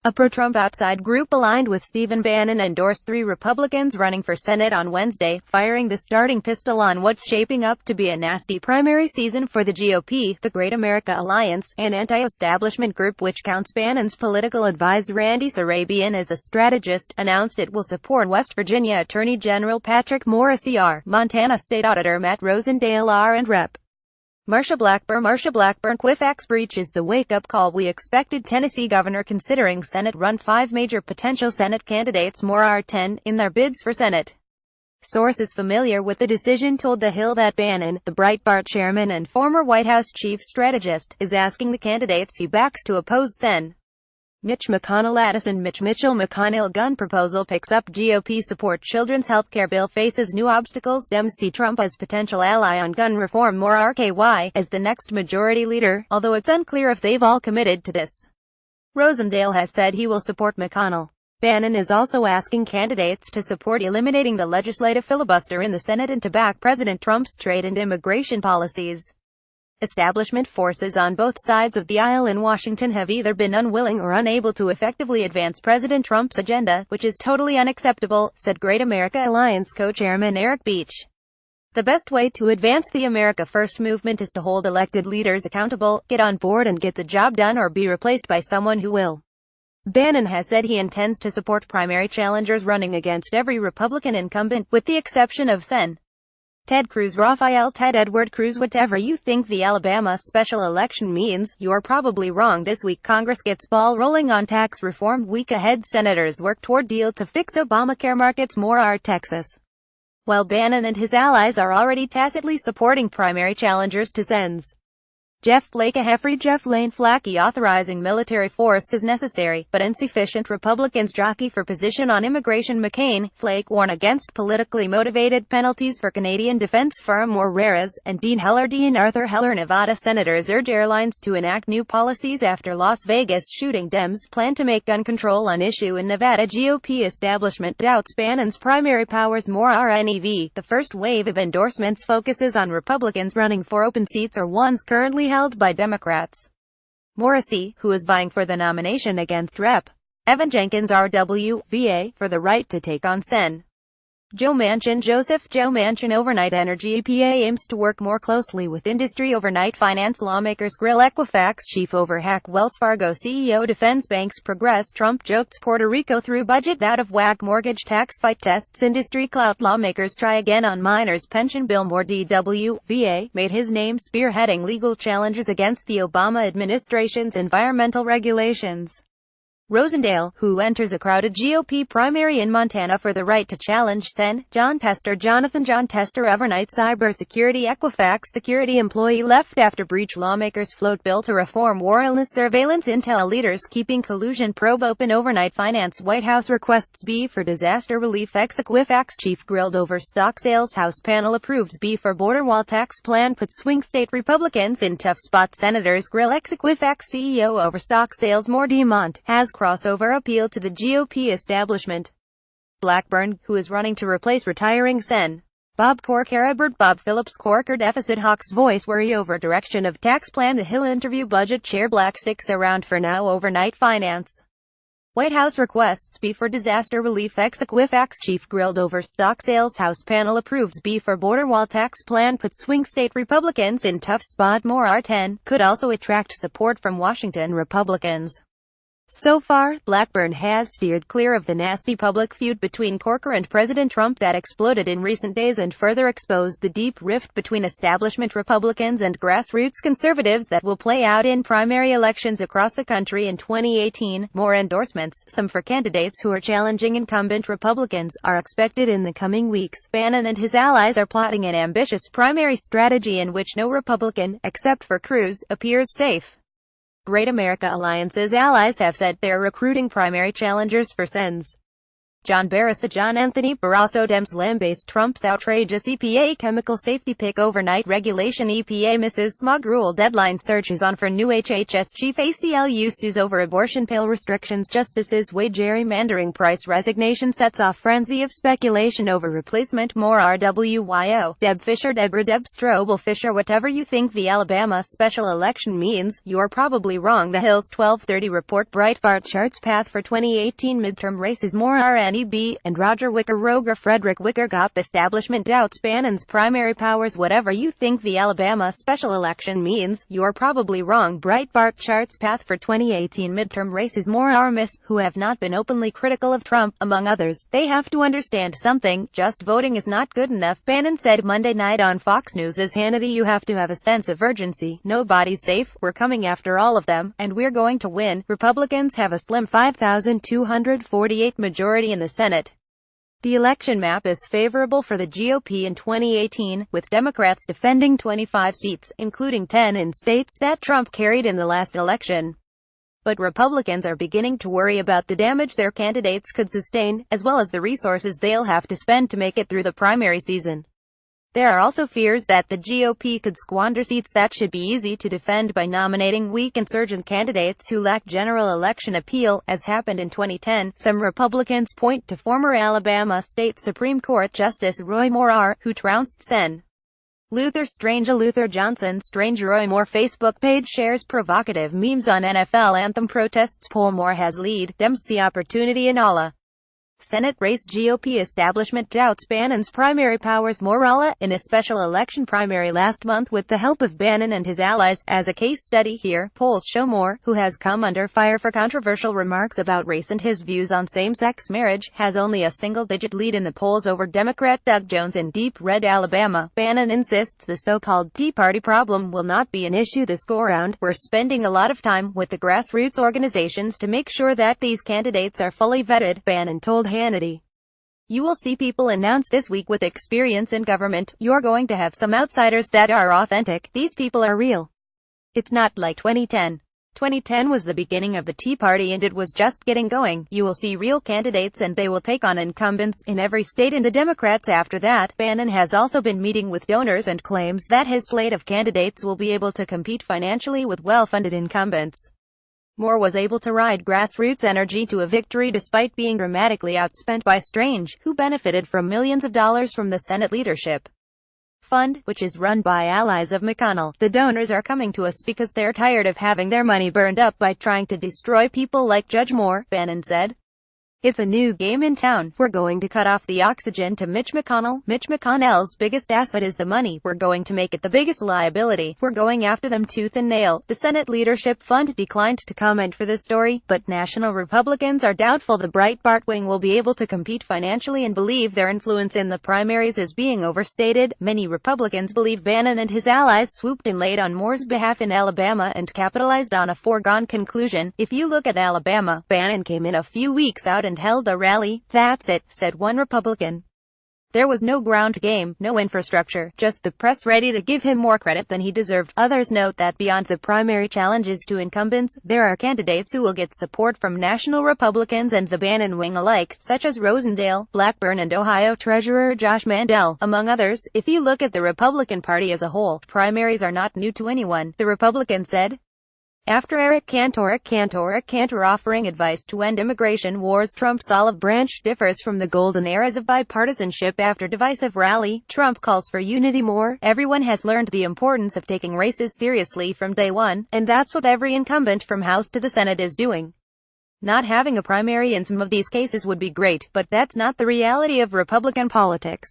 A pro-Trump outside group aligned with Stephen Bannon endorsed 3 Republicans running for Senate on Wednesday, firing the starting pistol on what's shaping up to be a nasty primary season for the GOP. The Great America Alliance, an anti-establishment group which counts Bannon's political advisor Andy Sarabian as a strategist, announced it will support West Virginia Attorney General Patrick Morrisey R., Montana State Auditor Matt Rosendale R. and Rep. Marsha Blackburn Equifax breach is the wake-up call we expected. Tennessee governor considering Senate run 5 major potential Senate candidates more are 10 in their bids for Senate. Sources familiar with the decision told The Hill that Bannon, the Breitbart chairman and former White House chief strategist, is asking the candidates he backs to oppose Sen. Mitch McConnell. Addison Mitch Mitchell McConnell gun proposal picks up GOP support. Children's healthcare bill faces new obstacles. Dems see Trump as potential ally on gun reform. More RKY as the next majority leader, although it's unclear if they've all committed to this. Rosendale has said he will support McConnell. Bannon is also asking candidates to support eliminating the legislative filibuster in the Senate and to back President Trump's trade and immigration policies. Establishment forces on both sides of the aisle in Washington have either been unwilling or unable to effectively advance President Trump's agenda, which is totally unacceptable, said Great America Alliance co-chairman Eric Beach. The best way to advance the America First movement is to hold elected leaders accountable, get on board and get the job done, or be replaced by someone who will. Bannon has said he intends to support primary challengers running against every Republican incumbent, with the exception of Sen. Ted Cruz. Raphael Ted Edward Cruz. Whatever you think the Alabama special election means, you're probably wrong. This week Congress gets ball rolling on tax reform. Week ahead senators work toward deal to fix Obamacare. Markets more are Texas. While Bannon and his allies are already tacitly supporting primary challengers to Sen's Jeff Flake. Jeff Lane Flake authorizing military force is necessary, but insufficient. Republicans jockey for position on immigration. McCain, Flake warn against politically motivated penalties for Canadian defense firm Moreras, and Dean Heller. Arthur Heller. Nevada senators urge airlines to enact new policies after Las Vegas shooting. Dems plan to make gun control an issue in Nevada. GOP establishment doubts Bannon's primary powers. More RNEV. The first wave of endorsements focuses on Republicans running for open seats or ones currently held by Democrats. Morrisey, who is vying for the nomination against Rep. Evan Jenkins RWVA, for the right to take on Sen. Joe Manchin. Overnight energy. EPA aims to work more closely with industry. Overnight finance lawmakers grill Equifax chief over hack. Wells Fargo CEO defends banks progress. Trump jokes Puerto Rico through budget out of whack. Mortgage tax fight tests industry clout. Lawmakers try again on minors pension bill. More DWVA made his name spearheading legal challenges against the Obama administration's environmental regulations. Rosendale, who enters a crowded GOP primary in Montana for the right to challenge Sen. Jonathan John Tester. Overnight cybersecurity. Equifax security employee left after breach. Lawmakers float bill to reform wireless surveillance. Intel leaders keeping collusion probe open. Overnight finance. White House requests B for disaster relief. Equifax chief grilled over stock sales. House panel approves B for border wall tax plan puts swing state Republicans in tough spot. Senators grill Equifax CEO over stock sales. More DeMont has crossover appeal to the GOP establishment. Blackburn, who is running to replace retiring Sen. Bob Corker. Bob Phillips. Corker deficit hawks voice worry over direction of tax plan. The Hill interview budget chair. Black sticks around for now. Overnight finance. White House requests B for disaster relief. Equifax chief grilled over stock sales. House panel approves B for border wall tax plan puts swing state Republicans in tough spot. More R10 could also attract support from Washington Republicans. So far, Blackburn has steered clear of the nasty public feud between Corker and President Trump that exploded in recent days and further exposed the deep rift between establishment Republicans and grassroots conservatives that will play out in primary elections across the country in 2018. More endorsements, some for candidates who are challenging incumbent Republicans, are expected in the coming weeks. Bannon and his allies are plotting an ambitious primary strategy in which no Republican, except for Cruz, appears safe. Great America Alliance's allies have said they're recruiting primary challengers for Sen's John Barraza, John Anthony Barrasso, Dems lambast Trump's outrageous EPA chemical safety pick overnight regulation. EPA misses smog rule deadline. Searches on for new HHS chief. ACLU sues over abortion pill restrictions. Justices weigh gerrymandering. Price resignation sets off frenzy of speculation over replacement. More RWYO. Deb Fischer, Deborah Deb Strobel Fisher. Whatever you think the Alabama special election means, you're probably wrong. The Hill's 1230 report. Breitbart charts path for 2018 midterm races. More RNEB and Roger Wicker. Roger Frederick Wicker. GOP establishment doubts Bannon's primary powers. Whatever you think the Alabama special election means, you're probably wrong. Breitbart charts path for 2018 midterm races. More RMS, who have not been openly critical of Trump, among others. They have to understand something. Just voting is not good enough, Bannon said Monday night on Fox News. As Hannity, you have to have a sense of urgency. Nobody's safe. We're coming after all of them, and we're going to win. Republicans have a slim 5,248 majority in the Senate. The election map is favorable for the GOP in 2018, with Democrats defending 25 seats, including 10 in states that Trump carried in the last election. But Republicans are beginning to worry about the damage their candidates could sustain, as well as the resources they'll have to spend to make it through the primary season. There are also fears that the GOP could squander seats that should be easy to defend by nominating weak insurgent candidates who lack general election appeal, as happened in 2010. Some Republicans point to former Alabama State Supreme Court Justice Roy Moore, who trounced Sen. Luther Strange. Luther Johnson Strange. Roy Moore Facebook page shares provocative memes on NFL anthem protests. Poll. Moore has lead. Dems see opportunity in Allah. Senate race. GOP establishment doubts Bannon's primary powers. Morala, in a special election primary last month with the help of Bannon and his allies. As a case study here, polls show Moore, who has come under fire for controversial remarks about race and his views on same-sex marriage, has only a single-digit lead in the polls over Democrat Doug Jones in deep red Alabama. Bannon insists the so-called Tea Party problem will not be an issue this go-round. We're spending a lot of time with the grassroots organizations to make sure that these candidates are fully vetted, Bannon told Hannity. You will see people announced this week with experience in government. You're going to have some outsiders that are authentic. These people are real. It's not like 2010. 2010 was the beginning of the Tea Party and it was just getting going. You will see real candidates and they will take on incumbents in every state and the Democrats after that. Bannon has also been meeting with donors and claims that his slate of candidates will be able to compete financially with well-funded incumbents. Moore was able to ride grassroots energy to a victory despite being dramatically outspent by Strange, who benefited from millions of dollars from the Senate Leadership Fund, which is run by allies of McConnell. The donors are coming to us because they're tired of having their money burned up by trying to destroy people like Judge Moore, Bannon said. It's a new game in town. We're going to cut off the oxygen to Mitch McConnell. Mitch McConnell's biggest asset is the money. We're going to make it the biggest liability. We're going after them tooth and nail. The Senate Leadership Fund declined to comment for this story, but national Republicans are doubtful the Breitbart wing will be able to compete financially and believe their influence in the primaries is being overstated. Many Republicans believe Bannon and his allies swooped in late on Moore's behalf in Alabama and capitalized on a foregone conclusion. If you look at Alabama, Bannon came in a few weeks out and held a rally. That's it, said one Republican. There was no ground game, no infrastructure, just the press ready to give him more credit than he deserved. Others note that beyond the primary challenges to incumbents, there are candidates who will get support from national Republicans and the Bannon wing alike, such as Rosendale, Blackburn and Ohio Treasurer Josh Mandel, among others. If you look at the Republican Party as a whole, primaries are not new to anyone, the Republican said. After Eric Cantor offering advice to end immigration wars, Trump's olive branch differs from the golden eras of bipartisanship after divisive rally. Trump calls for unity more. Everyone has learned the importance of taking races seriously from day one, and that's what every incumbent from House to the Senate is doing. Not having a primary in some of these cases would be great, but that's not the reality of Republican politics.